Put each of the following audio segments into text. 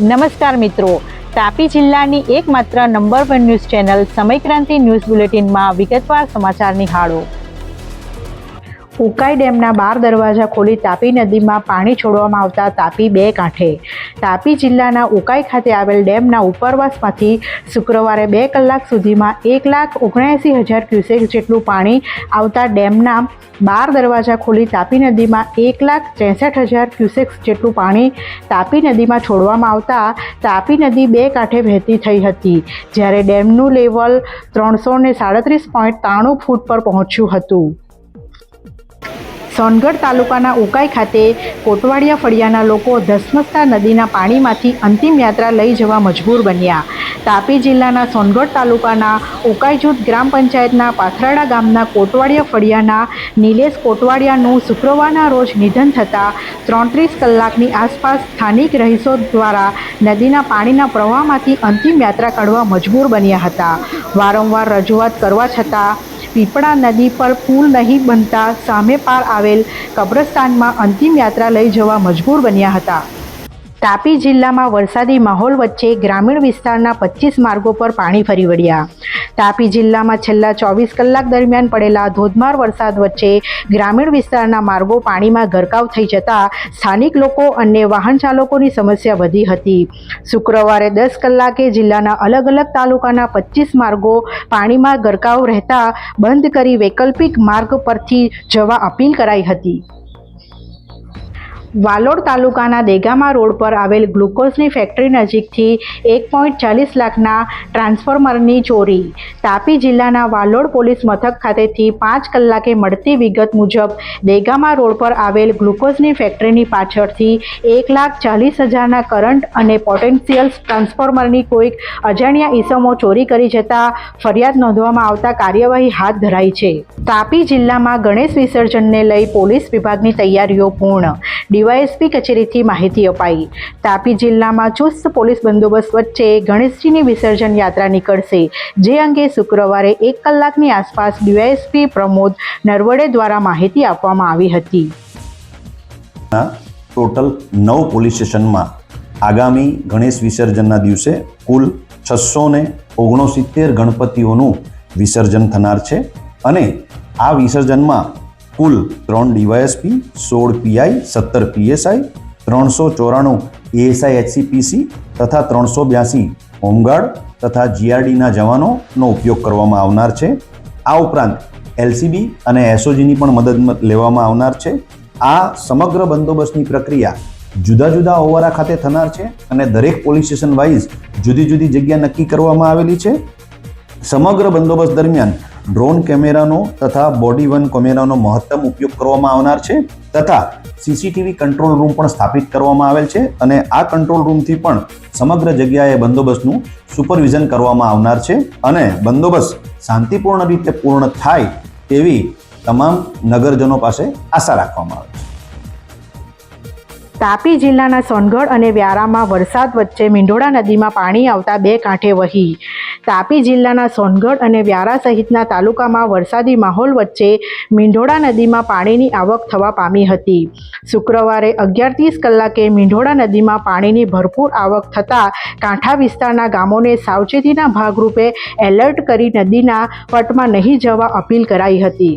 નમસ્કાર મિત્રો, તાપી જિલ્લાની એકમાત્ર number 1 news channel Samaykranti news બુલેટિનમાં વિગતવાર સમાચાર નિહાળો। ઉકાઈ ડેમના 12 દરવાજા ખોલી તાપી નદીમાં પાણી છોડવામાં આવતા તાપી બે કાંઠે। તાપી જિલ્લાના ઉકાઈ ખાતે આવેલ ડેમના ઉપરવાસમાંથી શુક્રવારે 2 કલાક સુધીમાં 1,79,000 ક્યુસેક જેટલું પાણી આવતા ડેમના 12 દરવાજા ખોલી તાપી નદીમાં 1,63,000 ક્યુસેક જેટલું પાણી તાપી નદીમાં છોડવામાં આવતા તાપી નદી બે કાંઠે વહેતી થઈ હતી, જ્યારે ડેમનું લેવલ 337.93 ફૂટ પર પહોંચ્યું હતું। સોનગઢ તાલુકાના ઉકાઈ ખાતે કોટવાડિયા ફળિયાના લોકો ધસમસતા નદીના પાણીમાંથી અંતિમ યાત્રા લઈ જવા મજબૂર બન્યા। તાપી જિલ્લાના સોનગઢ તાલુકાના ઉકાઈ જૂથ ગ્રામ પંચાયતના પાથરાડા ગામના કોટવાડિયા ફળિયાના નિલેશ કોટવાડિયાનું શુક્રવારના રોજ નિધન થતાં 33 કલાકની આસપાસ સ્થાનિક રહીશો દ્વારા નદીના પાણીના પ્રવાહમાંથી અંતિમ યાત્રા કાઢવા મજબૂર બન્યા હતા। વારંવાર રજૂઆત કરવા છતાં પીપળા નદી પર પુલ નહીં બનતા સામે પાર આવેલ કબ્રસ્તાનમાં અંતિમ યાત્રા લઈ જવા મજબૂર બન્યા હતા। તાપી જિલ્લામાં વરસાદી માહોલ વચ્ચે ગ્રામીણ વિસ્તારના 25 માર્ગો પર પાણી ફરી વળ્યા। તાપી જિલ્લામાં છેલ્લા 24 કલાક દરમિયાન પડેલા ધોધમાર વરસાદ વચ્ચે ગ્રામીણ વિસ્તારના માર્ગો પાણીમાં ગરકાવ થઈ જતા સ્થાનિક લોકો અને વાહન ચાલકોની સમસ્યા વધી હતી। શુક્રવારે 10 કલાકે જિલ્લાના અલગ અલગ તાલુકાના 25 માર્ગો પાણીમાં ગરકાવ રહેતા બંધ કરી વૈકલ્પિક માર્ગ પરથી જવા અપીલ કરાઈ હતી। વાલોડ તાલુકાના દેગામા રોડ પર આવેલ ગ્લુકોઝની ફેક્ટરી નજીકથી 1.40 લાખના ટ્રાન્સફોર્મરની ચોરી। તાપી જિલ્લાના વાલોડ પોલીસ મથક ખાતેથી 5 કલાકે મળતી વિગત મુજબ દેગામા રોડ પર આવેલ ગ્લુકોઝની ફેક્ટરીની પાછળથી 1,40,000ના કરંટ અને પોટેન્શિયલ ટ્રાન્સફોર્મરની કોઈક અજાણ્યા ઈસમો ચોરી કરી જતા ફરિયાદ નોંધવામાં આવતા કાર્યવાહી હાથ ધરાઈ છે। તાપી જિલ્લામાં ગણેશ વિસર્જનને લઈ પોલીસ વિભાગની તૈયારીઓ પૂર્ણ। ડીવાયએસપી કચેરીથી માહિતી અપાઈ। તાપી જિલ્લામાં ચુસ્ત પોલીસ બંદોબસ્ત વચ્ચે ગણેશજીની વિસર્જન યાત્રા નીકળશે, જે અંગે શુક્રવારે 1 કલાકની આસપાસ ડીવાયએસપી પ્રમોદ નરવડે દ્વારા માહિતી આપવામાં આવી હતી। ટોટલ 9 પોલીસ સ્ટેશનમાં આગામી ગણેશ વિસર્જનના દિવસે કુલ 669 ગણપતિઓનું વિસર્જન થનાર છે અને આ વિસર્જનમાં કુલ 3 ડીવાયએસપી, 16 પીઆઈ, 17 પીએસઆઈ, 394 એએસઆઈ એચસીપીસી તથા 382 હોમગાર્ડ તથા જીઆરડીના જવાનોનો ઉપયોગ કરવામાં આવનાર છે। આ ઉપરાંત એલસીબી અને એસઓજીની પણ મદદ લેવામાં આવનાર છે। આ સમગ્ર બંદોબસ્તની પ્રક્રિયા જુદા જુદા ઓવારા ખાતે થનાર છે અને દરેક પોલીસ સ્ટેશન વાઇઝ જુદી જુદી જગ્યા નક્કી કરવામાં આવેલી છે। સમગ્ર બંદોબસ્ત દરમિયાન ડ્રોન કેમેરાનો તથા બોડી વન કેમેરાનો મહત્તમ ઉપયોગ કરવામાં આવનાર છે તથા સીસીટીવી કંટ્રોલ રૂમ પણ સ્થાપિત કરવામાં આવેલ છે અને આ કંટ્રોલ રૂમથી પણ સમગ્ર જગ્યાએ બંદોબસ્તનું સુપરવિઝન કરવામાં આવનાર છે અને બંદોબસ્ત શાંતિપૂર્ણ રીતે પૂર્ણ થાય તેવી તમામ નગરજનો પાસે આશા રાખવામાં આવે છે। તાપી જિલ્લાના સોનગઢ અને વ્યારામાં વરસાદ વચ્ચે મીંઢોળા નદીમાં પાણી આવતા બે કાંઠે વહી। તાપી જિલ્લાના સોનગઢ અને વ્યારા સહિતના તાલુકામાં વરસાદી માહોલ વચ્ચે મીંઢોળા નદીમાં પાણીની આવક થવા પામી હતી। શુક્રવારે 11:30 કલાકે મીંઢોળા નદીમાં પાણીની ભરપૂર આવક થતાં કાંઠા વિસ્તારના ગામોને સાવચેતીના ભાગરૂપે એલર્ટ કરી નદીના પટમાં નહીં જવા અપીલ કરાઈ હતી।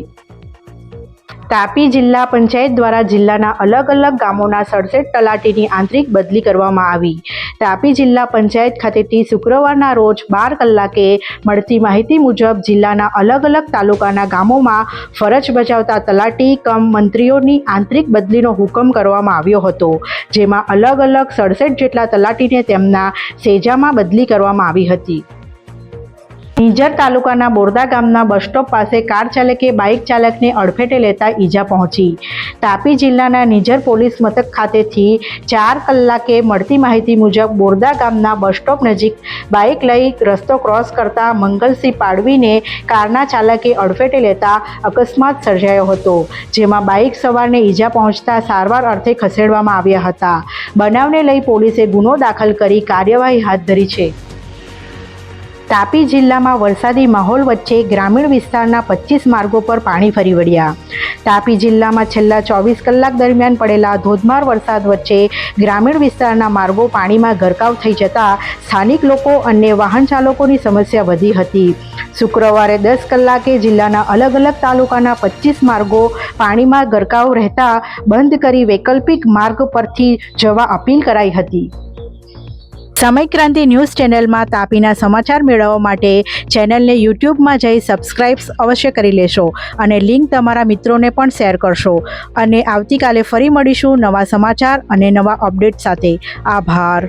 તાપી જિલ્લા પંચાયત દ્વારા જિલ્લાના અલગ અલગ ગામોના 67 તલાટીની આંતરિક બદલી કરવામાં આવી। તાપી જિલ્લા પંચાયત ખાતેથી શુક્રવારના રોજ 12 કલાકે મળતી માહિતી મુજબ જિલ્લાના અલગ અલગ તાલુકાના ગામોમાં ફરજ બજાવતા તલાટી કમ મંત્રીઓની આંતરિક બદલીનો હુકમ કરવામાં આવ્યો હતો, જેમાં અલગ અલગ 67 જેટલા તલાટીને તેમના સેજામાં બદલી કરવામાં આવી હતી। નિઝર તાલુકાના બોરદા ગામના બસ સ્ટોપ પાસે કાર ચાલકે બાઇક ચાલકને અડફેટે લેતા ઈજા પહોંચી। તાપી જિલ્લાના નિઝર પોલીસ મથક ખાતેથી 4 કલાકે મળતી માહિતી મુજબ બોરદા ગામના બસ સ્ટોપ નજીક બાઇક લઈ રસ્તો ક્રોસ કરતા મંગલસિંહ પાડવીને કારના ચાલકે અડફેટે લેતા અકસ્માત સર્જાયો હતો, જેમાં બાઇક સવારને ઈજા પહોંચતા સારવાર અર્થે ખસેડવામાં આવ્યા હતા। બનાવને લઈ પોલીસે ગુનો દાખલ કરી કાર્યવાહી હાથ ધરી છે। તાપી જિલ્લામાં વરસાદી માહોલ વચ્ચે ગ્રામીણ વિસ્તારના 25 માર્ગો પર પાણી ફરી વળ્યા. તાપી જિલ્લામાં છેલ્લા 24 કલાક દરમિયાન પડેલા ધોધમાર વરસાદ વચ્ચે ગ્રામીણ વિસ્તારના માર્ગો પાણીમાં ગરકાવ થઈ જતા સ્થાનિક લોકો અને વાહન ચાલકોની સમસ્યા વધી હતી. શુક્રવારે 10 કલાકે જિલ્લાના અલગ અલગ તાલુકાના 25 માર્ગો પાણીમાં ગરકાવ રહેતા બંધ કરી વૈકલ્પિક માર્ગ પરથી જવા અપીલ કરાઈ હતી. સમય ક્રાંતિ ન્યૂઝ ચેનલમાં તાપીના સમાચાર મેળવવા માટે ચેનલને યુટ્યુબમાં જઈ સબસ્ક્રાઇબ અવશ્ય કરી લેશો અને લિંક તમારા મિત્રોને પણ શેર કરશો. અને આવતીકાલે ફરી મળીશું નવા સમાચાર અને નવા અપડેટ સાથે. આભાર.